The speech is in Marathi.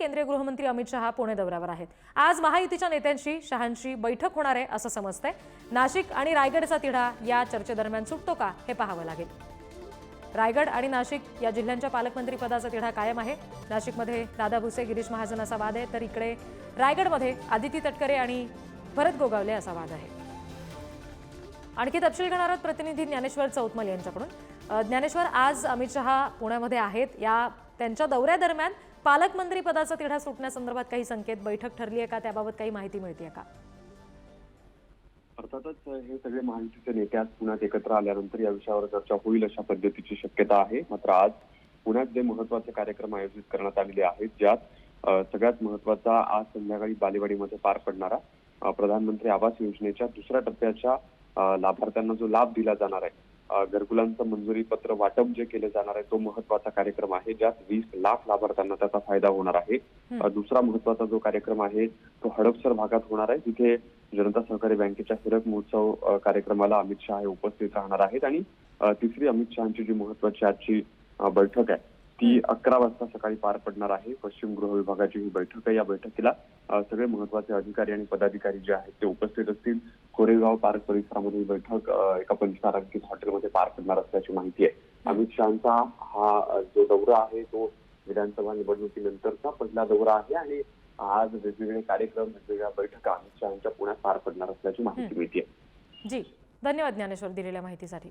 केंद्रीय गृहमंत्री अमित शहा पुणे दौऱ्यावर आहेत। आज महायुतीच्या नेत्यांशी शहांशी बैठक होणार आहे असं समजतंय। नाशिक आणि रायगडचा तिढा या चर्चेदरम्यान सुटतो का हे पाहावं लागेल। रायगड आणि नाशिक या जिल्ह्यांच्या पालकमंत्री पदाचा तिढा कायम आहे। नाशिकमध्ये दादा भुसे गिरीश महाजन असा वाद आहे, तर इकडे रायगडमध्ये आदिती तटकरे आणि भरत गोगावले असा वाद आहे। आणखी तपशील घेणार आहोत प्रतिनिधी ज्ञानेश्वर चौतमल यांच्याकडून। ज्ञानेश्वर, आज अमित शहा पुण्यामध्ये आहेत, या त्यांच्या दौऱ्यादरम्यान पालकमंत्री पदाचा तिढा सुटण्यासंदर्भात काही संकेत, बैठक ठरली आहे का, त्याबाबत काही माहिती मिळते का? अर्थातच हे सगळे महायुतीचे नेते आज पुण्यात एकत्र आल्यानंतर या विषयावर चर्चा होईल अशा पद्धतीची शक्यता आहे। मात्र आज पुण्यात जे महत्त्वाचे कार्यक्रम आयोजित करण्यात आलेले आहेत, ज्यात सगळ्यात महत्त्वाचा आज संध्याकाळी बालेवाडीमध्ये पार पडणारा प्रधानमंत्री आवास योजनेच्या दुसऱ्या टप्प्याच्या लाभार्थ्यांना जो लाभ दिला जाणार आहे, घरकुलांचं मंजुरी पत्र वाटप जे केले जाणार आहे, तो महत्त्वाचा कार्यक्रम आहे, ज्यात 20 लाख लाभार्थ्यांना त्याचा फायदा होणार आहे। दुसरा महत्त्वाचा जो कार्यक्रम आहे तो हडपसर भागात होणार आहे, जिथे जनता सहकारी बँकेच्या हिरक महोत्सव कार्यक्रमाला अमित शहा हे उपस्थित राहणार आहेत। आणि तिसरी अमित शहाची जी महत्त्वाची आजची बैठक आहे ती 11 वाजता सकाळी पार पडणार आहे। पश्चिम गृह विभागाची ही बैठक आहे। या बैठकीला सगळे महत्त्वाचे अधिकारी आणि पदाधिकारी जे आहेत ते उपस्थित असतील। कोरेगाव पार्क परिसरामध्ये ही बैठक एका पंचतारांकित हॉटेलमध्ये पार पडणार असल्याची माहिती आहे। अमित शहांचा हा जो दौरा आहे तो विधानसभा निवडणुकीनंतरचा पहिला दौरा आहे आणि आज वेगवेगळे कार्यक्रम, वेगवेगळ्या बैठका अमित शहांच्या पुण्यात पार पडणार असल्याची माहिती मिळते। जी, धन्यवाद ज्ञानेश्वर दिलेल्या माहितीसाठी।